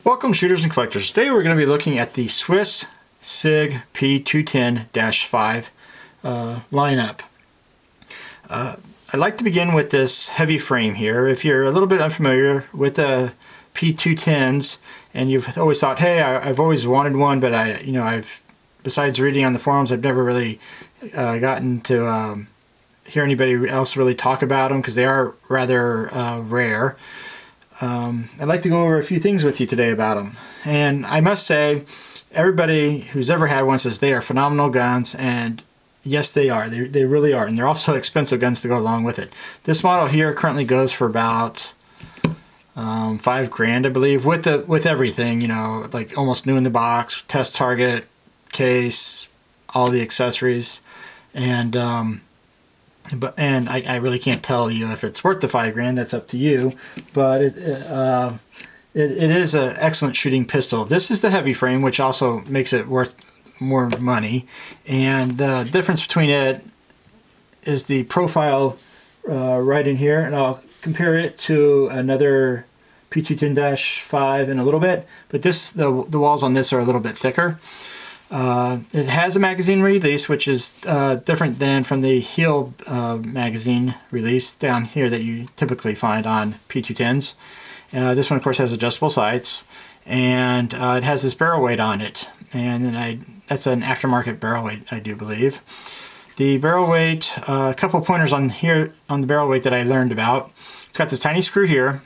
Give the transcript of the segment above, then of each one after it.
Welcome shooters and collectors. Today we're going to be looking at the Swiss Sig P210-5 lineup. I'd like to begin with this heavy frame here. If you're a little bit unfamiliar with the P210s and you've always thought, hey, I've always wanted one, but I've besides reading on the forums, I've never really gotten to hear anybody else really talk about them because they are rather rare. I'd like to go over a few things with you today about them. And I must say, everybody who's ever had one says they are phenomenal guns, and yes, they are. They really are. And they're also expensive guns to go along with it. This model here currently goes for about $5,000, I believe, with everything, you know, like almost new in the box, test target, case, all the accessories. And I really can't tell you if it's worth the $5,000. That's up to you. But it is an excellent shooting pistol. This is the heavy frame, which also makes it worth more money. And the difference between it is the profile right in here. And I'll compare it to another P210-5 in a little bit. But the walls on this are a little bit thicker. It has a magazine release, which is different than from the heel magazine release down here that you typically find on P210s. This one, of course, has adjustable sights, and it has this barrel weight on it. And then that's an aftermarket barrel weight, I do believe. The barrel weight, a couple pointers on here on the barrel weight that I learned about. It's got this tiny screw here.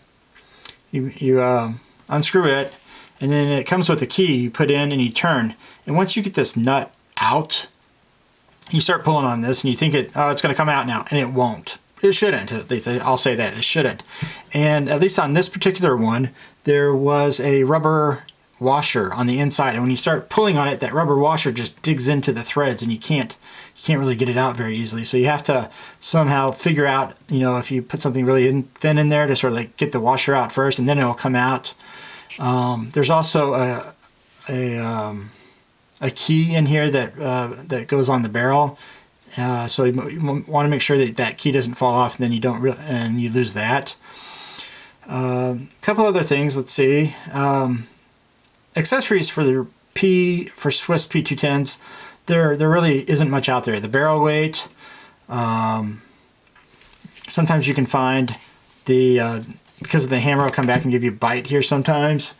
You unscrew it, and then it comes with a key you put in and you turn. And once you get this nut out, you start pulling on this and you think it's going to come out now, and it won't. It shouldn't, at least I'll say that, it shouldn't. And at least on this particular one, there was a rubber washer on the inside. And when you start pulling on it, that rubber washer just digs into the threads and you can't really get it out very easily. So you have to somehow figure out, you know, if you put something really thin in there to sort of like get the washer out first, and then it'll come out. There's also a key in here that goes on the barrel, so you want to make sure that key doesn't fall off, and then you lose that. A couple other things. Let's see. Accessories for the Swiss P210s. There really isn't much out there. The barrel weight. Sometimes you can find because of the hammer, will come back and give you a bite here sometimes.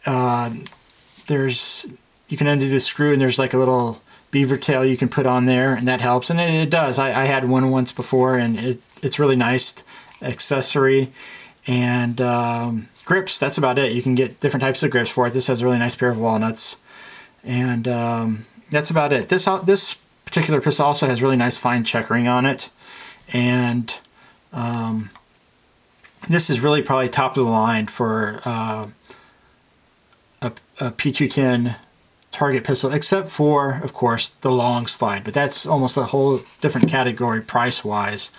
You can undo the screw, and there's like a little beaver tail you can put on there, and that helps. And it does. I had one once before, and it's really nice accessory. And grips, that's about it. You can get different types of grips for it. This has a really nice pair of walnuts. And that's about it. This particular pistol also has really nice fine checkering on it. And this is really probably top of the line for a P210 target pistol, except for, of course, the long slide. But that's almost a whole different category price-wise.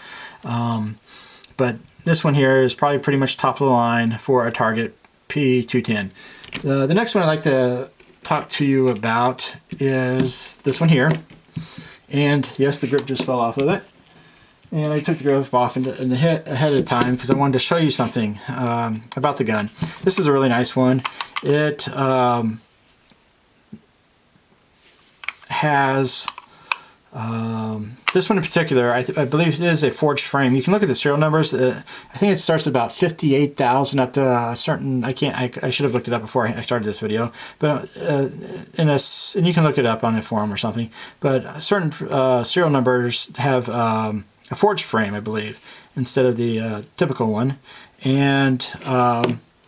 But this one here is probably pretty much top of the line for a target P210. The next one I'd like to talk to you about is this one here. And yes, the grip just fell off of it. And I took the grip off ahead of time because I wanted to show you something about the gun. This is a really nice one. It has this one in particular. I believe it is a forged frame. You can look at the serial numbers. I think it starts at about 58,000 up to a certain. I should have looked it up before I started this video. But and you can look it up on a forum or something. But certain serial numbers have a forged frame, I believe, instead of the typical one. And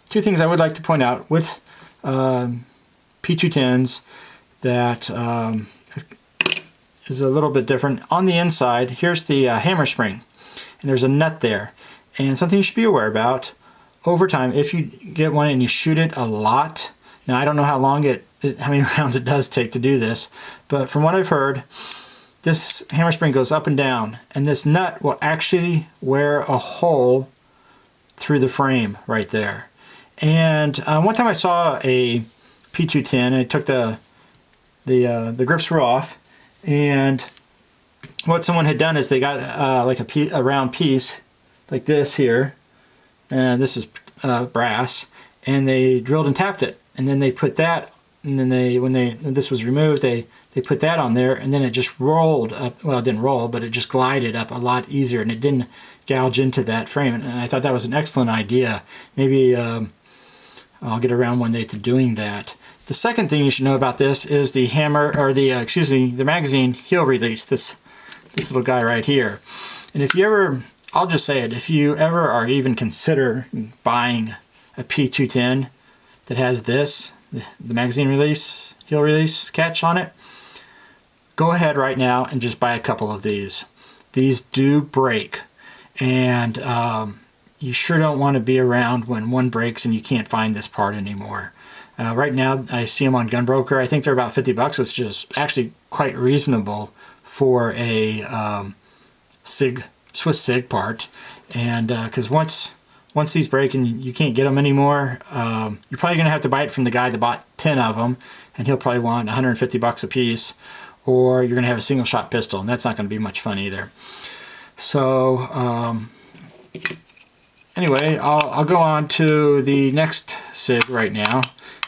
two things I would like to point out with P210s that is a little bit different. On the inside, here's the hammer spring, and there's a nut there. And something you should be aware about, over time, if you get one and you shoot it a lot, now I don't know how long how many rounds it does take to do this, but from what I've heard, this hammer spring goes up and down, and this nut will actually wear a hole through the frame right there. And one time I saw a P210, I took the grips were off, and what someone had done is they got like a round piece like this here, and this is brass, and they drilled and tapped it, and then they put that, and then when this was removed, they put that on there, and then it just rolled up. Well, it didn't roll, but it just glided up a lot easier, and it didn't gouge into that frame. And I thought that was an excellent idea. Maybe I'll get around one day to doing that. The second thing you should know about this is the hammer, or the the magazine heel release. This little guy right here. And if you ever, I'll just say it, if you ever are even consider buying a P210 that has this, the magazine release, heel release catch on it, go ahead right now and just buy a couple of these. These do break, and you sure don't want to be around when one breaks and you can't find this part anymore. Right now I see them on Gunbroker. I think they're about $50, which is actually quite reasonable for a Swiss Sig part. And because once these break and you can't get them anymore, you're probably going to have to buy it from the guy that bought 10 of them, and he'll probably want $150 a piece, or you're going to have a single shot pistol, and that's not going to be much fun either. So anyway, I'll go on to the next Sig right now,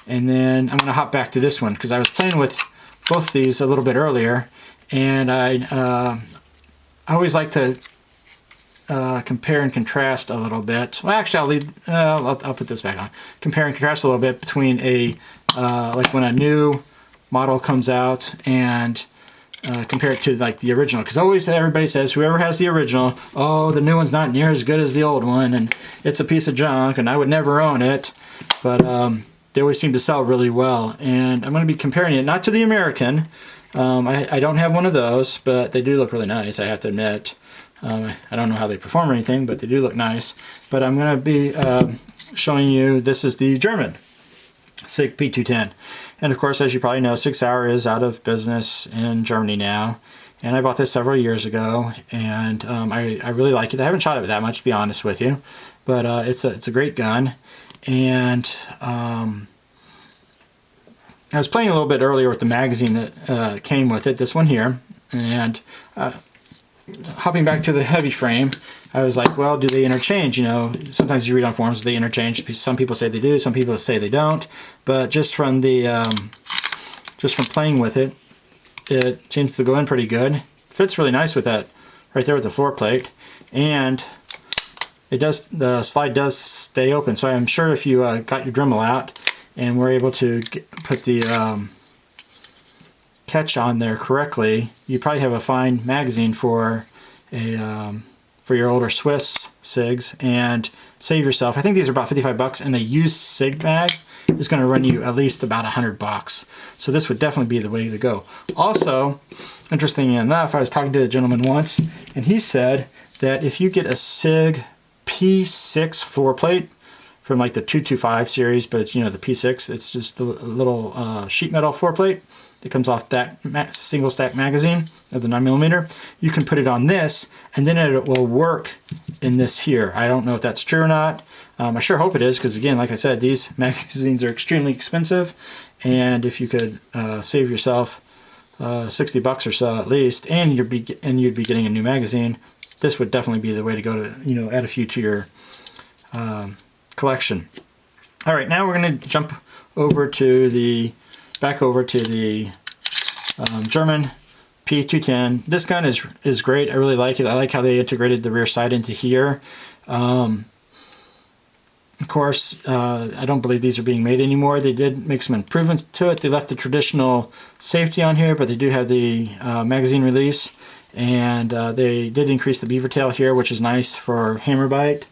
and then I'm going to hop back to this one because I was playing with both these a little bit earlier, and I always like to compare and contrast a little bit. Well, actually, I'll put this back on. Compare and contrast a little bit between like when a new model comes out, and compare it to like the original. Because always everybody says, whoever has the original, oh, the new one's not near as good as the old one, and it's a piece of junk, and I would never own it. But they always seem to sell really well. And I'm going to be comparing it not to the American. I don't have one of those, but they do look really nice, I have to admit. I don't know how they perform or anything, but they do look nice. But I'm going to be showing you, this is the German Sig P210. And of course, as you probably know, Sig Sauer is out of business in Germany now. And I bought this several years ago, and I really like it. I haven't shot it that much, to be honest with you, but it's a great gun. And I was playing a little bit earlier with the magazine that came with it, this one here, and hopping back to the heavy frame, I was like, well, do they interchange? You know, sometimes you read on forums they interchange. Some people say they do, some people say they don't. But just from playing with it, it seems to go in pretty good. Fits really nice with that right there with the floor plate, and the slide does stay open. So I'm sure if you got your Dremel out and were able to put the catch on there correctly, you probably have a fine magazine for your older Swiss Sigs, and save yourself. I think these are about $55, and a used Sig mag is going to run you at least about $100. So this would definitely be the way to go. Also, interestingly enough, I was talking to a gentleman once, and he said that if you get a Sig P6 floor plate from like the 225 series, but it's, the P6, it's just the little sheet metal floor plate that comes off that single stack magazine of the 9mm, you can put it on this, and then it will work in this here. I don't know if that's true or not. I sure hope it is, because again, like I said, these magazines are extremely expensive, and if you could save yourself $60 or so at least, and you'd be getting a new magazine, this would definitely be the way to go to add a few to your collection. All right, now we're going to jump over to the German P210. This gun is great. I really like it. I like how they integrated the rear sight into here. Of course, I don't believe these are being made anymore. They did make some improvements to it. They left the traditional safety on here, but they do have the magazine release, and they did increase the beaver tail here, which is nice for hammer bite.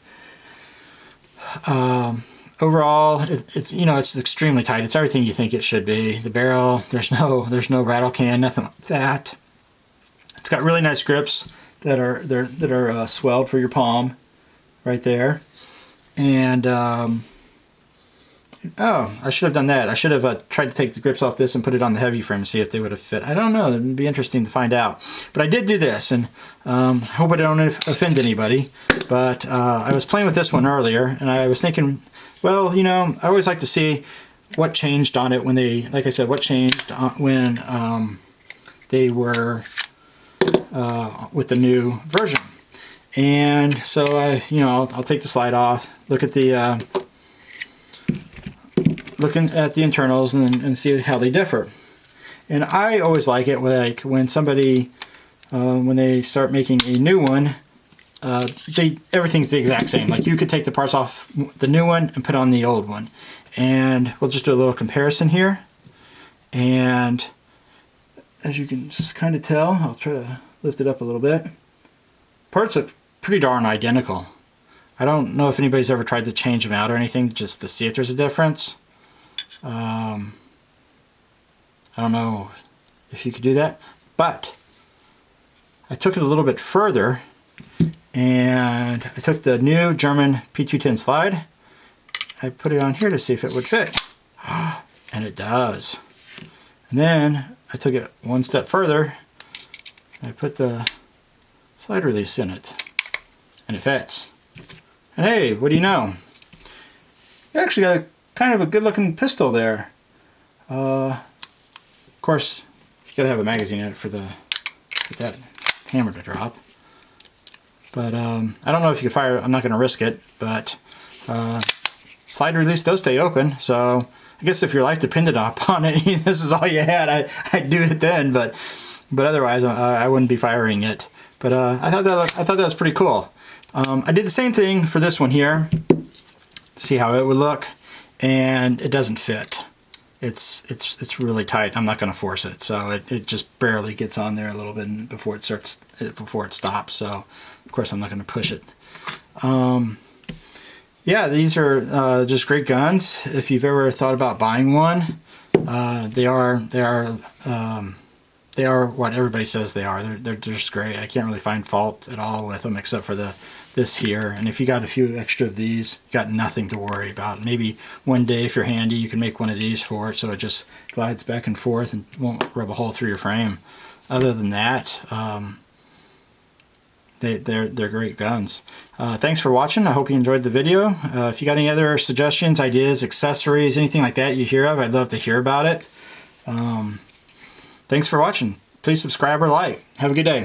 Overall, it's extremely tight. It's everything you think it should be. The barrel, there's no rattle can, nothing like that. It's got really nice grips that are swelled for your palm, right there. And oh, I should have done that. I should have tried to take the grips off this and put it on the heavy frame to see if they would have fit. I don't know. It would be interesting to find out. But I did do this, and I hope I don't offend anybody. But I was playing with this one earlier, and I was thinking, well, I always like to see what changed on it when like I said, what changed when they were with the new version. And so I'll take the slide off, look at the looking at the internals and see how they differ. And I always like it like when somebody, when they start making a new one, everything's the exact same. Like you could take the parts off the new one and put on the old one. And we'll just do a little comparison here. And as you can kind of tell, I'll try to lift it up a little bit. Parts look pretty darn identical. I don't know if anybody's ever tried to change them out or anything just to see if there's a difference. I don't know if you could do that, but I took it a little bit further and I took the new German P210 slide. I put it on here to see if it would fit, and it does. And then I took it one step further and I put the slide release in it, and it fits. And hey, what do you know? You actually got a kind of a good looking pistol there. Of course, you gotta have a magazine in it for that hammer to drop. But I don't know if you can fire, I'm not gonna risk it, but slide release does stay open, so I guess if your life depended upon it, this is all you had, I'd do it then, but otherwise I wouldn't be firing it. But I thought that was pretty cool. I did the same thing for this one here to see how it would look, and it doesn't fit. It's really tight. I'm not going to force it, so it just barely gets on there a little bit before it stops. So of course I'm not going to push it. Yeah, these are just great guns. If you've ever thought about buying one, they are what everybody says they are. They're just great. I can't really find fault at all with them except for this here. And if you got a few extra of these, you got nothing to worry about. Maybe one day if you're handy, you can make one of these for it so it just glides back and forth and won't rub a hole through your frame. Other than that, they're great guns. Thanks for watching. I hope you enjoyed the video. If you got any other suggestions, ideas, accessories, anything like that you hear of, I'd love to hear about it. Thanks for watching. Please subscribe or like. Have a good day.